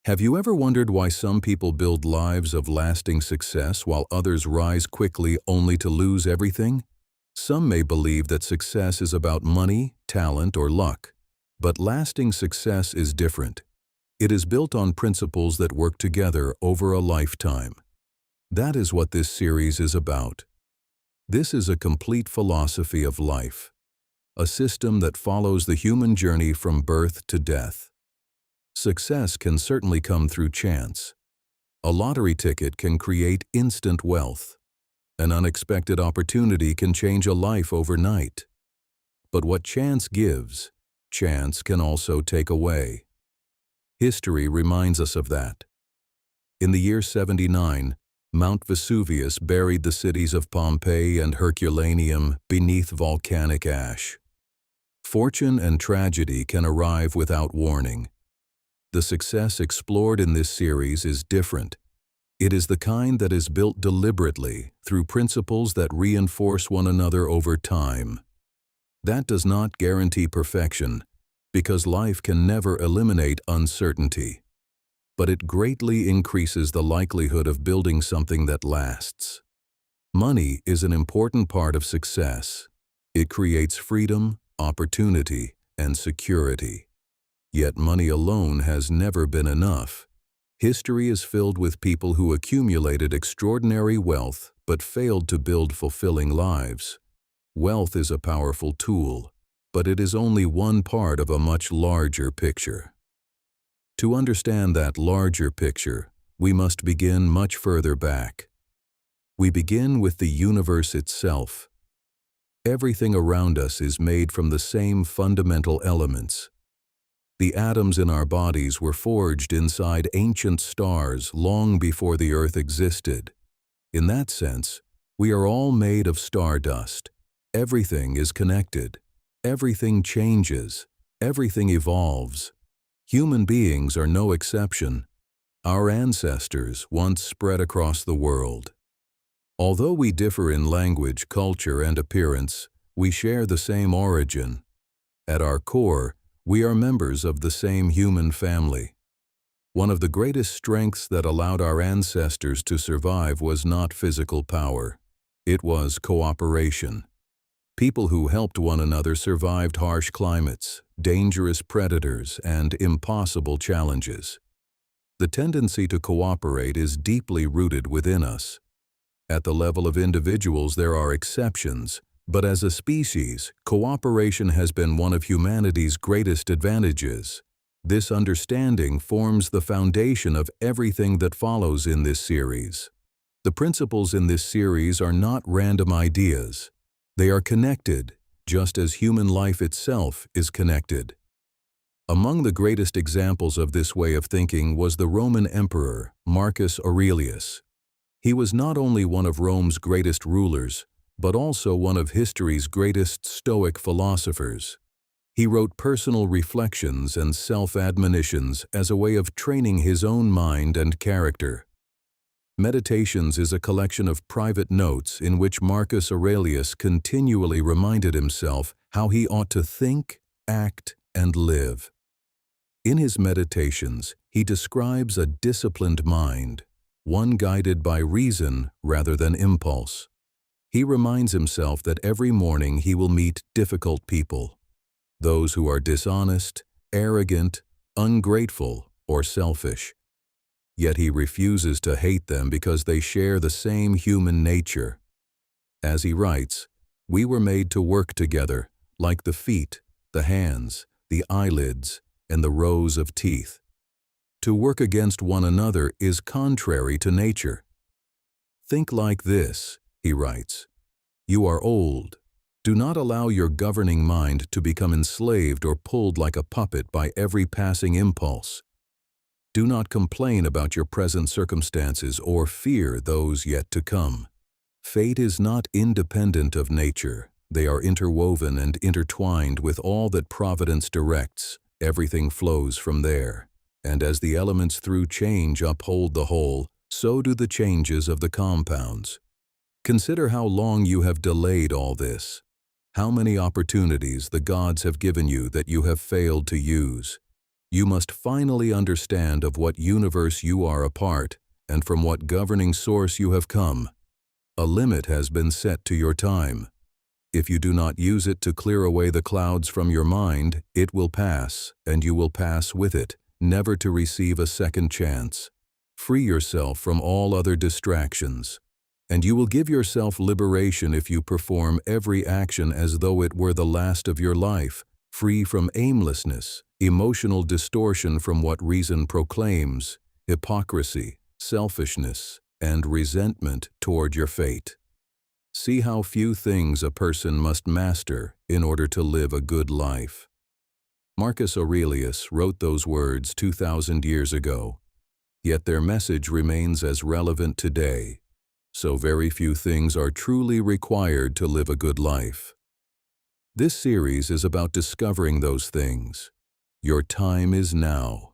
Have you ever wondered why some people build lives of lasting success while others rise quickly only to lose everything? Some may believe that success is about money, talent, or luck. But lasting success is different. It is built on principles that work together over a lifetime. That is what this series is about. This is a complete philosophy of life, a system that follows the human journey from birth to death. Success can certainly come through chance. A lottery ticket can create instant wealth. An unexpected opportunity can change a life overnight. But what chance gives, chance can also take away. History reminds us of that. In the year 79, Mount Vesuvius buried the cities of Pompeii and Herculaneum beneath volcanic ash. Fortune and tragedy can arrive without warning. The success explored in this series is different. It is the kind that is built deliberately through principles that reinforce one another over time. That does not guarantee perfection, because life can never eliminate uncertainty. But it greatly increases the likelihood of building something that lasts. Money is an important part of success. It creates freedom, opportunity, and security. Yet money alone has never been enough. History is filled with people who accumulated extraordinary wealth but failed to build fulfilling lives. Wealth is a powerful tool, but it is only one part of a much larger picture. To understand that larger picture, we must begin much further back. We begin with the universe itself. Everything around us is made from the same fundamental elements. The atoms in our bodies were forged inside ancient stars long before the Earth existed. In that sense, we are all made of stardust. Everything is connected. Everything changes. Everything evolves. Human beings are no exception. Our ancestors once spread across the world. Although we differ in language, culture, and appearance, we share the same origin. At our core, we are members of the same human family. One of the greatest strengths that allowed our ancestors to survive was not physical power. It was cooperation. People who helped one another survived harsh climates, dangerous predators, and impossible challenges. The tendency to cooperate is deeply rooted within us. At the level of individuals, there are exceptions. But as a species, cooperation has been one of humanity's greatest advantages. This understanding forms the foundation of everything that follows in this series. The principles in this series are not random ideas. They are connected, just as human life itself is connected. Among the greatest examples of this way of thinking was the Roman emperor, Marcus Aurelius. He was not only one of Rome's greatest rulers, but also one of history's greatest Stoic philosophers. He wrote personal reflections and self-admonitions as a way of training his own mind and character. Meditations is a collection of private notes in which Marcus Aurelius continually reminded himself how he ought to think, act, and live. In his meditations, he describes a disciplined mind, one guided by reason rather than impulse. He reminds himself that every morning he will meet difficult people, those who are dishonest, arrogant, ungrateful, or selfish. Yet he refuses to hate them because they share the same human nature. As he writes, we were made to work together, like the feet, the hands, the eyelids, and the rows of teeth. To work against one another is contrary to nature. Think like this, he writes. You are old. Do not allow your governing mind to become enslaved or pulled like a puppet by every passing impulse. Do not complain about your present circumstances or fear those yet to come. Fate is not independent of nature. They are interwoven and intertwined with all that providence directs. Everything flows from there. And as the elements through change uphold the whole, so do the changes of the compounds. Consider how long you have delayed all this. How many opportunities the gods have given you that you have failed to use. You must finally understand of what universe you are a part, and from what governing source you have come. A limit has been set to your time. If you do not use it to clear away the clouds from your mind, it will pass, and you will pass with it, never to receive a second chance. Free yourself from all other distractions, and you will give yourself liberation if you perform every action as though it were the last of your life, free from aimlessness, emotional distortion from what reason proclaims, hypocrisy, selfishness, and resentment toward your fate. See how few things a person must master in order to live a good life. Marcus Aurelius wrote those words 2,000 years ago, yet their message remains as relevant today. So very few things are truly required to live a good life. This series is about discovering those things. Your time is now.